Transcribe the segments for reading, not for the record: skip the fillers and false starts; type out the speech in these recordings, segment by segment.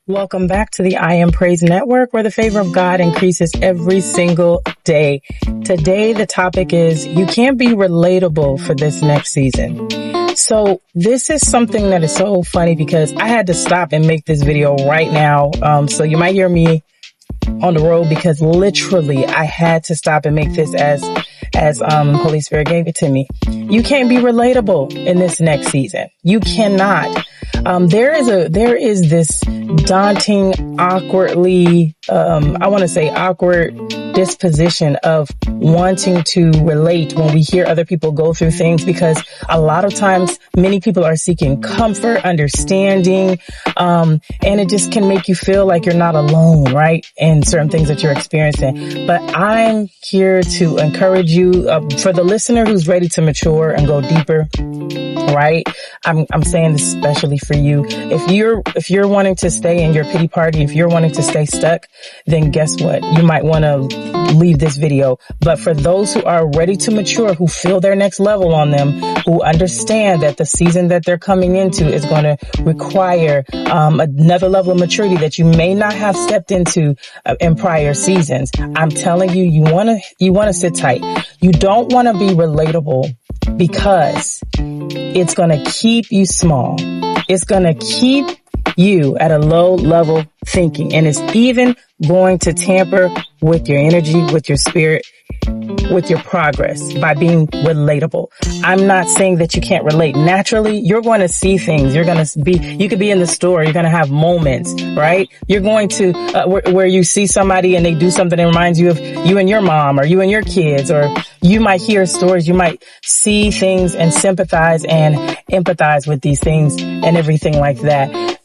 Welcome back to the I Am Praise Network, where the favor of God increases every single day. Today, the topic is you can't be relatable for this next season. So this is something that is so funny because I had to stop and make this video right now. So you might hear me on the road because literally I had to stop and make this as Holy Spirit gave it to me. You can't be relatable in this next season. You cannot. There is this daunting, awkward disposition of wanting to relate when we hear other people go through things, because a lot of times many people are seeking comfort, understanding, and it just can make you feel like you're not alone, right? In certain things that you're experiencing. But I'm here to encourage you, for the listener who's ready to mature and go deeper, right? I'm saying this especially for you. If you're wanting to stay in your pity party, if you're wanting to stay stuck, then guess what? You might want to leave this video. But for those who are ready to mature, who feel their next level on them, who understand that the season that they're coming into is going to require another level of maturity that you may not have stepped into in prior seasons, I'm telling you, you want to sit tight. You don't want to be relatable, because it's going to keep you small. It's going to keep you at a low level thinking, and it's even going to tamper with your energy, with your spirit, with your progress by being relatable. I'm not saying that you can't relate. Naturally, you're going to see things. You could be in the store. You're going to have moments, right? You're going to, where you see somebody and they do something that reminds you of you and your mom, or you and your kids, or you might hear stories. You might see things and sympathize and empathize with these things and everything like that.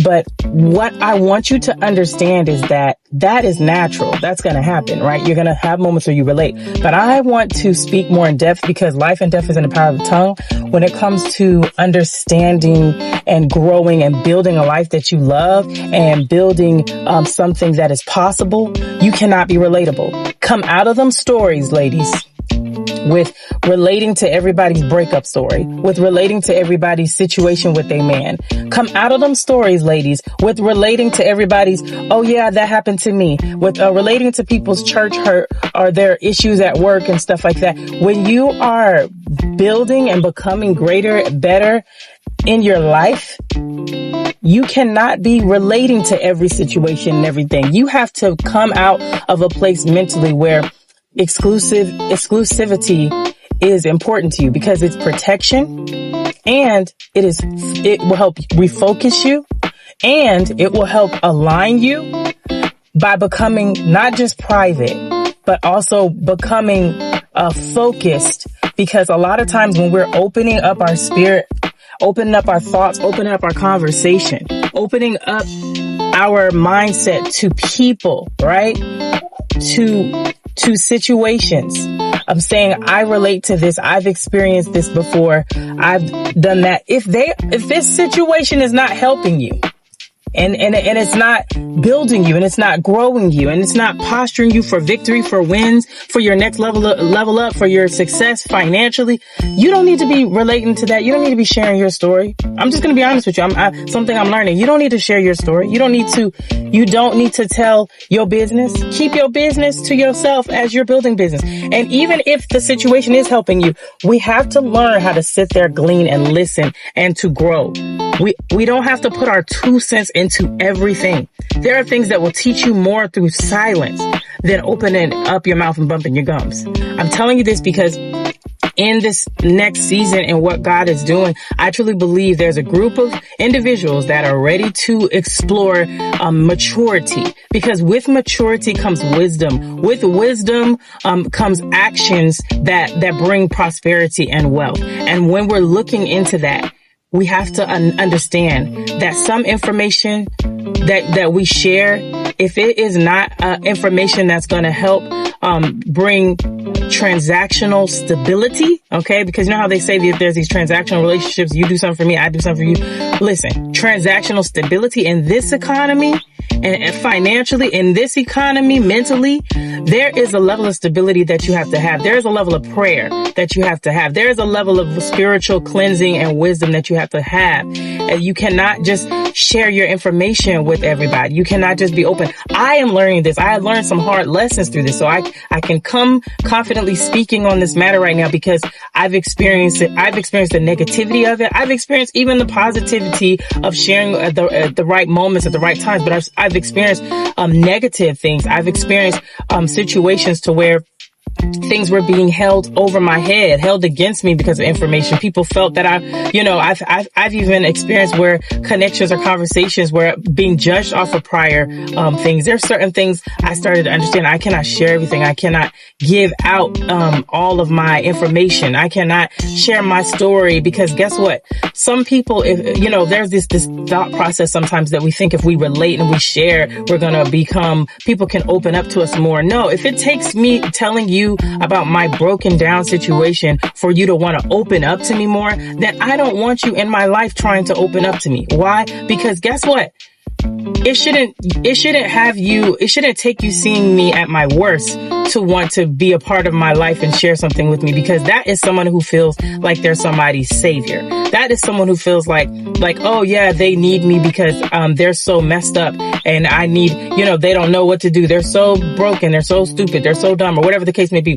But what I want you to understand is that is natural. That's going to happen, right? You're going to have moments where you relate. But I want to speak more in depth, because life and death is in the power of the tongue. When it comes to understanding and growing and building a life that you love and building something that is possible, you cannot be relatable. Come out of them stories, ladies, with relating to everybody's breakup story, with relating to everybody's situation with a man. Come out of them stories, ladies, with relating to everybody's, oh yeah, that happened to me, with relating to people's church hurt or their issues at work and stuff like that. When you are building and becoming greater, better in your life, you cannot be relating to every situation and everything. You have to come out of a place mentally where exclusivity is important to you, because it's protection, and it will help refocus you, and it will help align you by becoming not just private, but also becoming focused. Because a lot of times when we're opening up our spirit, opening up our thoughts, opening up our conversation, opening up our mindset to people, right? To situations. I'm saying I relate to this. I've experienced this before. I've done that. If this situation is not helping you, and it's not building you, and it's not growing you, and it's not posturing you for victory, for wins, for your next level up, for your success financially, you don't need to be relating to that. You don't need to be sharing your story. I'm just going to be honest with you. Something I'm learning. You don't need to share your story. You don't need to tell your business. Keep your business to yourself as you're building business. And even if the situation is helping you, we have to learn how to sit there, glean, and listen, and to grow. We don't have to put our 2 cents into everything. There are things that will teach you more through silence than opening up your mouth and bumping your gums. I'm telling you this because in this next season and what God is doing, I truly believe there's a group of individuals that are ready to explore maturity, because with maturity comes wisdom. With wisdom comes actions that bring prosperity and wealth. And when we're looking into that, we have to understand that some information that we share, if it is not information that's going to help bring transactional stability, okay? Because you know how they say that there's these transactional relationships, you do something for me, I do something for you. Listen, transactional stability in this economy and financially in this economy, mentally, there is a level of stability that you have to have. There is a level of prayer that you have to have. There is a level of spiritual cleansing and wisdom that you have to have. And you cannot just share your information with everybody. You cannot just be open. I am learning this. I have learned some hard lessons through this. So I can come confidently speaking on this matter right now because I've experienced it. I've experienced the negativity of it. I've experienced even the positivity of sharing at the right moments at the right times. But I've experienced negative things. I've experienced situations to where things were being held over my head, held against me because of information. People felt that I've even experienced where connections or conversations were being judged off of prior things. There's certain things I started to understand. I cannot share everything. I cannot give out all of my information. I cannot share my story because guess what? Some people, there's this thought process sometimes that we think if we relate and we share, we're going to become, people can open up to us more. No, if it takes me telling you about my broken down situation for you to want to open up to me more, then I don't want you in my life trying to open up to me. Why? Because guess what? It shouldn't take you seeing me at my worst to want to be a part of my life and share something with me, because that is someone who feels like they're somebody's savior. That is someone who feels like, oh yeah, they need me because, they're so messed up and I need, they don't know what to do. They're so broken. They're so stupid. They're so dumb or whatever the case may be.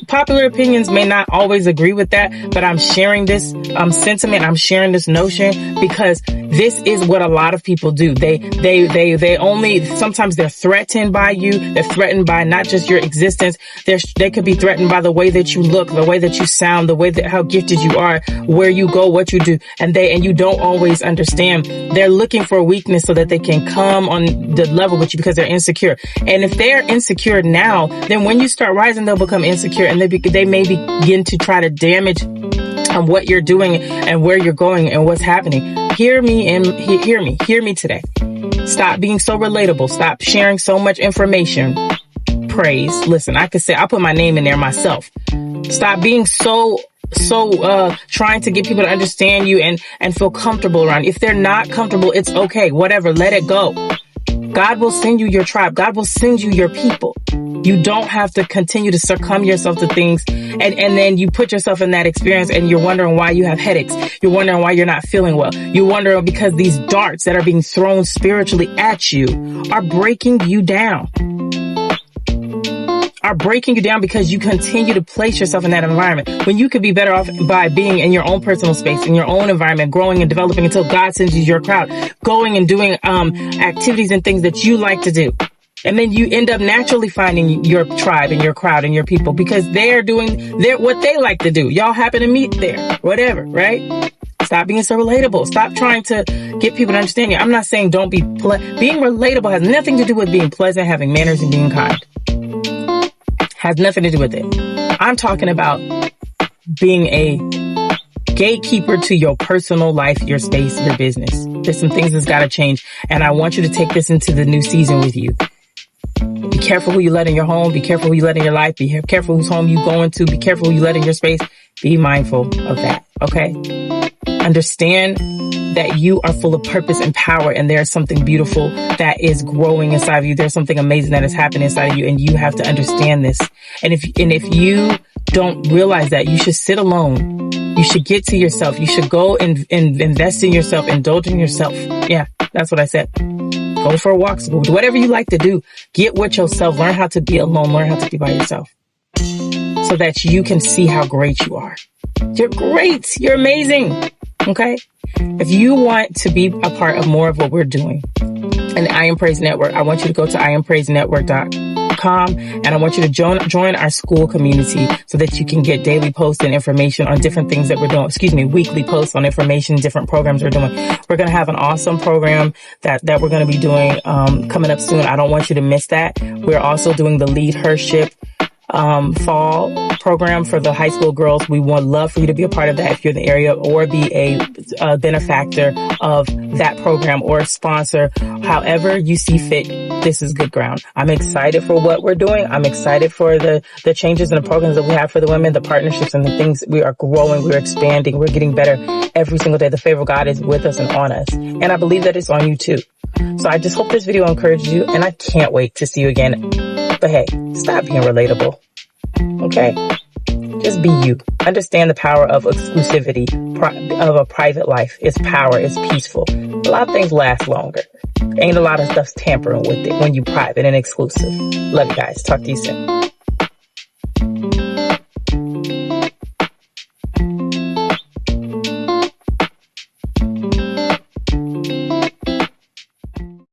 Popular opinions may not always agree with that, but I'm sharing this, sentiment. I'm sharing this notion because this is what a lot of people do. They only, sometimes they're threatened by you. They're threatened by not just your existence. They could be threatened by the way that you look, the way that you sound, the way that how gifted you are, where you go, what you do. And you don't always understand. They're looking for a weakness so that they can come on the level with you because they're insecure. And if they're insecure now, then when you start rising, they'll become insecure and they may begin to try to damage what you're doing and where you're going and what's happening. Hear me today. Stop being so relatable. Stop sharing so much information. Praise. Listen, I put my name in there myself. Stop being so trying to get people to understand you and feel comfortable around you. If they're not comfortable, it's okay. Whatever. Let it go. God will send you your tribe. God will send you your people. You don't have to continue to succumb yourself to things and then you put yourself in that experience and you're wondering why you have headaches. You're wondering why you're not feeling well. You're wondering because these darts that are being thrown spiritually at you are breaking you down. Are breaking you down because you continue to place yourself in that environment when you could be better off by being in your own personal space, in your own environment, growing and developing until God sends you your crowd, going and doing activities and things that you like to do. And then you end up naturally finding your tribe and your crowd and your people because they're doing what they like to do. Y'all happen to meet there, whatever, right? Stop being so relatable. Stop trying to get people to understand you. I'm not saying don't be being relatable has nothing to do with being pleasant, having manners, and being kind. Has nothing to do with it. I'm talking about being a gatekeeper to your personal life, your space, your business. There's some things that's got to change. And I want you to take this into the new season with you. Be careful who you let in your home. Be careful who you let in your life. Be careful whose home you going to. Be careful who you let in your space. Be mindful of that. Okay? Understand that you are full of purpose and power, and there's something beautiful that is growing inside of you. There's something amazing that is happening inside of you, and you have to understand this. And if you don't realize that, you should sit alone. You should get to yourself. You should go and invest in yourself, indulge in yourself. Yeah, that's what I said. Go for a walk, do whatever you like to do. Get with yourself. Learn how to be alone. Learn how to be by yourself so that you can see how great you are. You're great. You're amazing. Okay? If you want to be a part of more of what we're doing in the I Am Praise Network, I want you to go to IamPraiseNetwork.com and I want you to join our school community so that you can get daily posts and information on different things that we're doing. Weekly posts on information, different programs we're doing. We're going to have an awesome program that we're going to be doing coming up soon. I don't want you to miss that. We're also doing the Lead Hership fall program for the high school girls. We would love for you to be a part of that if you're in the area, or be a benefactor of that program or a sponsor. However you see fit, this is good ground. I'm excited for what we're doing. I'm excited for the changes in the programs that we have for the women, the partnerships and the things. We are growing, we're expanding, we're getting better every single day. The favor of God is with us and on us. And I believe that it's on you too. So I just hope this video encourages you, and I can't wait to see you again. But hey, stop being relatable. Okay? Just be you. Understand the power of exclusivity, of a private life. It's power. It's peaceful. A lot of things last longer. Ain't a lot of stuff tampering with it when you private and exclusive. Love you guys. Talk to you soon.